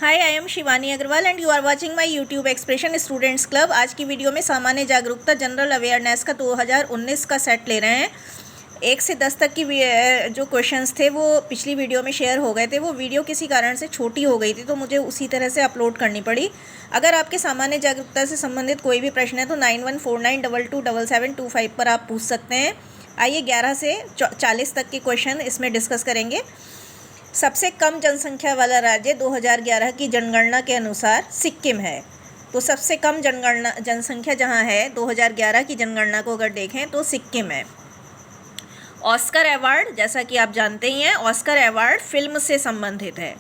Hi, I am Shivani Agarwal and you are watching my YouTube expression students club. आज की video में सामान्य जागरूकता जनरल अवेयरनेस का 2019 का सेट ले रहे हैं। 1 से 10 तक की जो क्वेश्चंस थे वो पिछली वीडियो में शेयर हो गए थे। वो वीडियो किसी कारण से छोटी हो गई थी तो मुझे उसी तरह से अपलोड करनी पड़ी। अगर आपके सामान्य जागरूकता से संबंधित कोई भी प्रश्न है तो 9149227725 पर आप पूछ सकते हैं। आइए 11 से 40 तक के क्वेश्चन इसमें डिस्कस करेंगे। सबसे कम जनसंख्या वाला राज्य 2011 की जनगणना के अनुसार सिक्किम है। तो सबसे कम जनसंख्या जहां है 2011 की जनगणना को अगर देखें तो सिक्किम है। ऑस्कर अवार्ड, जैसा कि आप जानते ही हैं, ऑस्कर अवार्ड फिल्म से संबंधित है।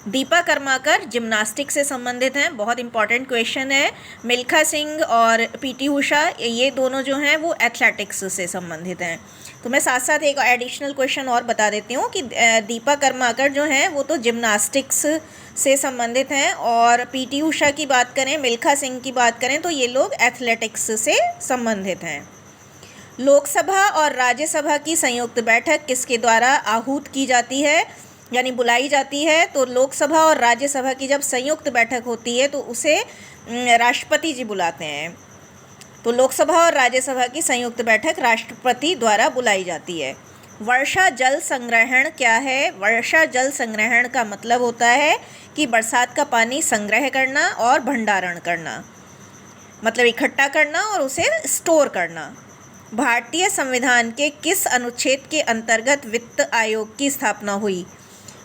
दीपा कर्माकर जिम्नास्टिक से संबंधित हैं, बहुत इंपॉर्टेंट क्वेश्चन है। मिल्खा सिंह और पीटी उषा, ये दोनों जो हैं वो एथलेटिक्स से संबंधित हैं। तो मैं साथ साथ एक एडिशनल क्वेश्चन और बता देती हूँ कि दीपा कर्माकर जो हैं वो तो जिम्नास्टिक्स से संबंधित हैं, और पीटी उषा की बात करें, मिल्खा सिंह की बात करें तो ये लोग एथलेटिक्स से संबंधित हैं। लोकसभा और राज्यसभा की संयुक्त बैठक किसके द्वारा आहूत की जाती है, यानी बुलाई जाती है? तो लोकसभा और राज्यसभा की जब संयुक्त बैठक होती है तो उसे राष्ट्रपति जी बुलाते हैं। तो लोकसभा और राज्यसभा की संयुक्त बैठक राष्ट्रपति द्वारा बुलाई जाती है। वर्षा जल संग्रहण क्या है? वर्षा जल संग्रहण का मतलब होता है कि बरसात का पानी संग्रह करना और भंडारण करना, मतलब इकट्ठा करना और उसे स्टोर करना। भारतीय संविधान के किस अनुच्छेद के अंतर्गत वित्त आयोग की स्थापना हुई?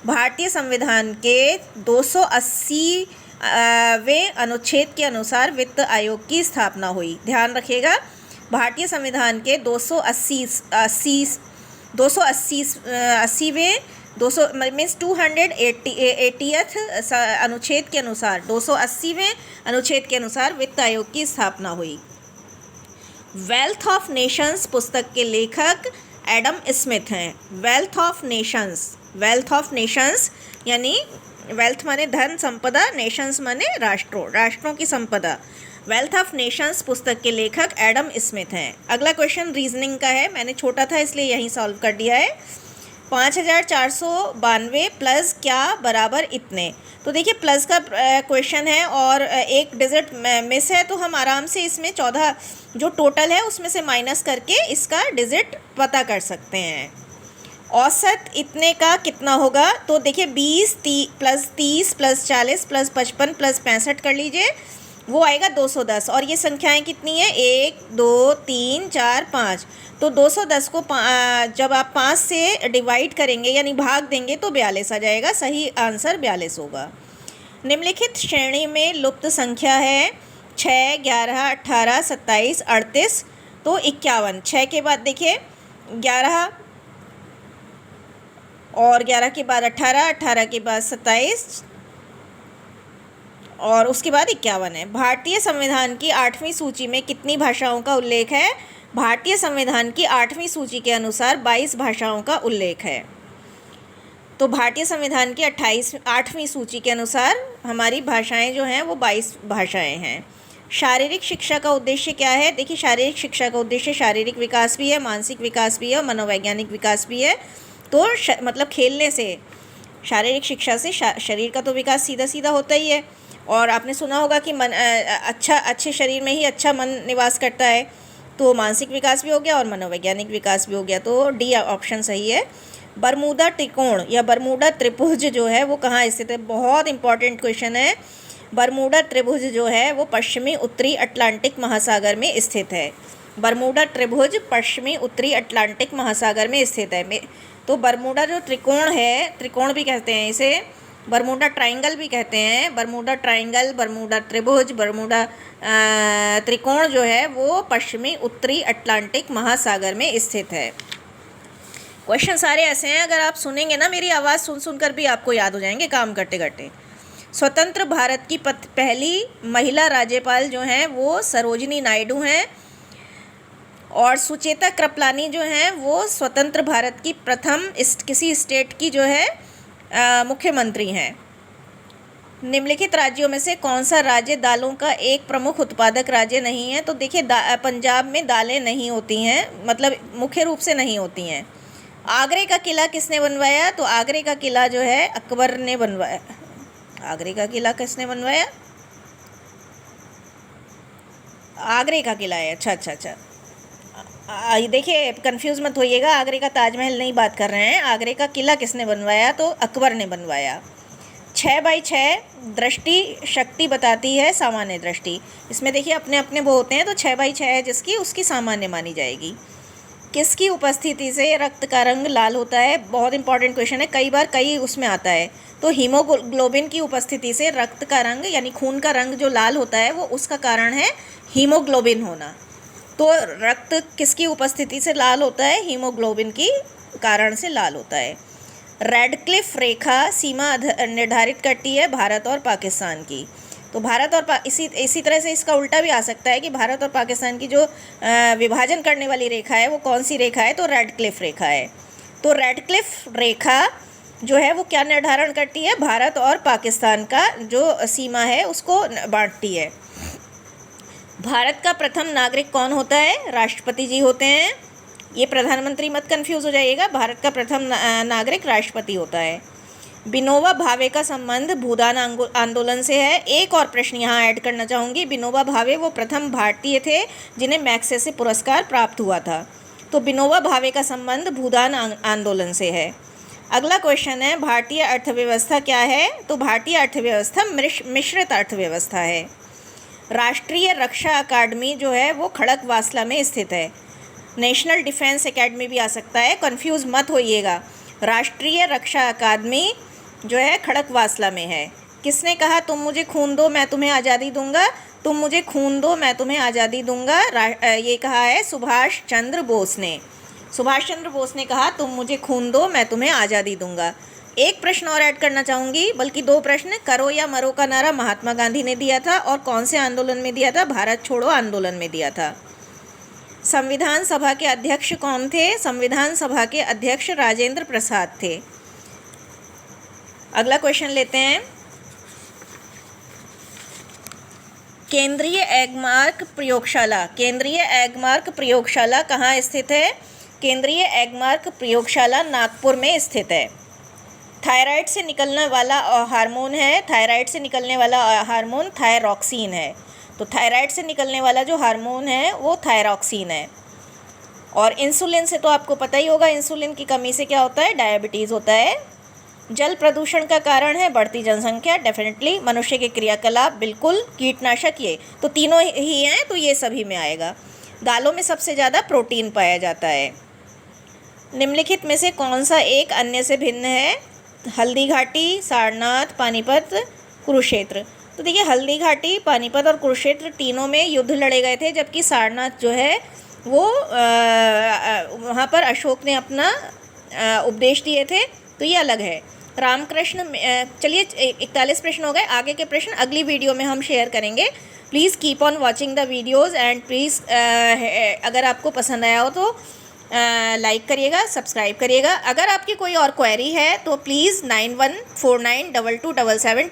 भारतीय संविधान के 280वें अनुच्छेद के अनुसार वित्त आयोग की स्थापना हुई। ध्यान रखिएगा, भारतीय संविधान के 280वें 280th अनुच्छेद के अनुसार 280वें अनुच्छेद के अनुसार वित्त आयोग की स्थापना हुई। वेल्थ ऑफ नेशंस पुस्तक के लेखक एडम स्मिथ हैं। वेल्थ ऑफ नेशंस यानी वेल्थ माने धन संपदा, नेशंस माने राष्ट्रों की संपदा। वेल्थ ऑफ नेशंस पुस्तक के लेखक एडम स्मिथ हैं। अगला क्वेश्चन रीजनिंग का है, मैंने छोटा था इसलिए यहीं सॉल्व कर दिया है। 5492 प्लस क्या बराबर इतने? तो देखिए प्लस का क्वेश्चन है और एक डिजिट मिस है, तो हम आराम से इसमें 14 जो टोटल है उसमें से माइनस करके इसका डिजिट पता कर सकते हैं। औसत इतने का कितना होगा? तो देखिए 20 प्लस 30 प्लस 40 प्लस 55 प्लस 65 कर लीजिए, वो आएगा 210। और ये संख्याएं कितनी है? 1 2 3 4 5। तो 210 को जब आप 5 से डिवाइड करेंगे यानी भाग देंगे तो 42 आ जाएगा। सही आंसर 42 होगा। निम्नलिखित श्रेणी में लुप्त संख्या है 6, 11, 18, 27, 38 तो 51। 6 के बाद देखिए 11 और 11 के बाद 18, 18 के बाद 27 और उसके बाद 51 है। भारतीय संविधान की 8वीं सूची में कितनी भाषाओं का उल्लेख है? भारतीय संविधान की 8वीं सूची के अनुसार 22 भाषाओं का उल्लेख है। तो भारतीय संविधान की 8वीं सूची के अनुसार हमारी भाषाएं जो हैं वो 22 भाषाएं हैं। शारीरिक शिक्षा का उद्देश्य क्या है? देखिए शारीरिक शिक्षा का उद्देश्य शारीरिक विकास भी है, मानसिक विकास भी है और मनोवैज्ञानिक विकास भी है। तो मतलब खेलने से, शारीरिक शिक्षा से शरीर का तो विकास सीधा सीधा होता ही है। और आपने सुना होगा कि अच्छे शरीर में ही अच्छा मन निवास करता है। तो मानसिक विकास भी हो गया और मनोवैज्ञानिक विकास भी हो गया। तो डी ऑप्शन सही है। बरमूडा त्रिकोण या बरमूडा त्रिभुज जो है वो कहाँ स्थित है? बहुत इंपॉर्टेंट क्वेश्चन है। बरमूडा त्रिभुज जो है वो पश्चिमी उत्तरी अटलांटिक महासागर में स्थित है। बरमूडा त्रिभुज पश्चिमी उत्तरी अटलांटिक महासागर में स्थित है। तो बरमूडा जो त्रिकोण है, त्रिकोण भी कहते हैं इसे, बरमूडा ट्रायंगल भी कहते हैं। बरमूडा ट्रायंगल, बरमूडा त्रिभुज, बरमूडा त्रिकोण जो है वो पश्चिमी उत्तरी अटलांटिक महासागर में स्थित है। क्वेश्चन सारे ऐसे हैं, अगर आप सुनेंगे ना मेरी आवाज़ सुनकर भी आपको याद हो जाएंगे काम करते करते। स्वतंत्र भारत की पहली महिला राज्यपाल जो हैं वो सरोजिनी नायडू हैं, और सुचेता कृपलानी जो हैं वो स्वतंत्र भारत की प्रथम किसी स्टेट की जो है मुख्यमंत्री हैं। निम्नलिखित राज्यों में से कौन सा राज्य दालों का एक प्रमुख उत्पादक राज्य नहीं है? तो देखिए पंजाब में दालें नहीं होती हैं, मतलब मुख्य रूप से नहीं होती हैं। आगरे का किला किसने बनवाया? तो आगरे का किला जो है अकबर ने बनवाया। आगरे का किला किसने बनवाया? आगरे का किला है, अच्छा अच्छा अच्छा। देखिए कंफ्यूज मत होइएगा, आगरे का ताजमहल नहीं बात कर रहे हैं। आगरे का किला किसने बनवाया? तो अकबर ने बनवाया। 6x6 दृष्टि शक्ति बताती है, सामान्य दृष्टि। इसमें देखिए अपने अपने वो होते हैं, तो 6x6 है जिसकी, उसकी सामान्य मानी जाएगी। किसकी उपस्थिति से रक्त का रंग लाल होता है? बहुत इंपॉर्टेंट क्वेश्चन है, कई बार कई उसमें आता है। तो हीमोग्लोबिन की उपस्थिति से रक्त का रंग यानी खून का रंग जो लाल होता है वो उसका कारण है हीमोग्लोबिन होना। तो रक्त किसकी उपस्थिति से लाल होता है? हीमोग्लोबिन की कारण से लाल होता है। रेडक्लिफ रेखा सीमा निर्धारित करती है भारत और पाकिस्तान की। तो भारत और इसी तरह से इसका उल्टा भी आ सकता है कि भारत और पाकिस्तान की जो विभाजन करने वाली रेखा है वो कौन सी रेखा है? तो रेडक्लिफ रेखा है। तो रेडक्लिफ रेखा जो है वो क्या निर्धारण करती है? भारत और पाकिस्तान का जो सीमा है उसको बांटती है। भारत का प्रथम नागरिक कौन होता है? राष्ट्रपति जी होते हैं। ये प्रधानमंत्री मत कंफ्यूज हो जाइएगा, भारत का प्रथम नागरिक राष्ट्रपति होता है। विनोबा भावे का संबंध भूदान आंदोलन से है। एक और प्रश्न यहाँ ऐड करना चाहूँगी, विनोबा भावे वो प्रथम भारतीय थे जिन्हें मैग्सेसे पुरस्कार प्राप्त हुआ था। तो विनोबा भावे का संबंध भूदान आंदोलन से है। अगला क्वेश्चन है, भारतीय अर्थव्यवस्था क्या है? तो भारतीय अर्थव्यवस्था मिश्रित अर्थव्यवस्था है। राष्ट्रीय रक्षा अकादमी जो है वो खड़कवासला में स्थित है। नेशनल डिफेंस एकेडमी भी आ सकता है, कंफ्यूज मत होइएगा। राष्ट्रीय रक्षा अकादमी जो है खड़कवासला में है। किसने कहा तुम मुझे खून दो मैं तुम्हें आज़ादी दूंगा? तुम मुझे खून दो मैं तुम्हें आज़ादी दूंगा, ये कहा है सुभाष चंद्र बोस ने। सुभाष चंद्र बोस ने कहा तुम मुझे खून दो मैं तुम्हें आज़ादी दूंगा। एक प्रश्न और ऐड करना चाहूँगी, बल्कि दो प्रश्न। करो या मरो का नारा महात्मा गांधी ने दिया था और कौन से आंदोलन में दिया था? भारत छोड़ो आंदोलन में दिया था। संविधान सभा के अध्यक्ष कौन थे? संविधान सभा के अध्यक्ष राजेंद्र प्रसाद थे। अगला क्वेश्चन लेते हैं, केंद्रीय एगमार्क प्रयोगशाला। केंद्रीय एगमार्क प्रयोगशाला कहाँ स्थित है? केंद्रीय एगमार्क प्रयोगशाला नागपुर में स्थित है। थायराइड से निकलने वाला हार्मोन है, थायराइड से निकलने वाला हार्मोन थायरॉक्सिन है। तो थायराइड से निकलने वाला जो हार्मोन है वो थायरॉक्सिन है। और इंसुलिन से तो आपको पता ही होगा, इंसुलिन की कमी से क्या होता है? डायबिटीज़ होता है। जल प्रदूषण का कारण है बढ़ती जनसंख्या, डेफिनेटली। मनुष्य के क्रियाकलाप, बिल्कुल। कीटनाशक, ये तो तीनों ही हैं, तो ये सभी में आएगा। दालों में सबसे ज़्यादा प्रोटीन पाया जाता है। निम्नलिखित में से कौन सा एक अन्य से भिन्न है? हल्दी घाटी, सारनाथ, पानीपत, कुरुक्षेत्र। तो देखिए हल्दी घाटी, पानीपत और कुरुक्षेत्र तीनों में युद्ध लड़े गए थे, जबकि सारनाथ जो है वो वहाँ पर अशोक ने अपना उपदेश दिए थे, तो ये अलग है। रामकृष्ण, चलिए 41 प्रश्न हो गए। आगे के प्रश्न अगली वीडियो में हम शेयर करेंगे। Please keep on watching the videos and please अगर आपको पसंद आया हो तो लाइक करिएगा, सब्सक्राइब करिएगा। अगर आपकी कोई और क्वेरी है तो प्लीज़ 91492277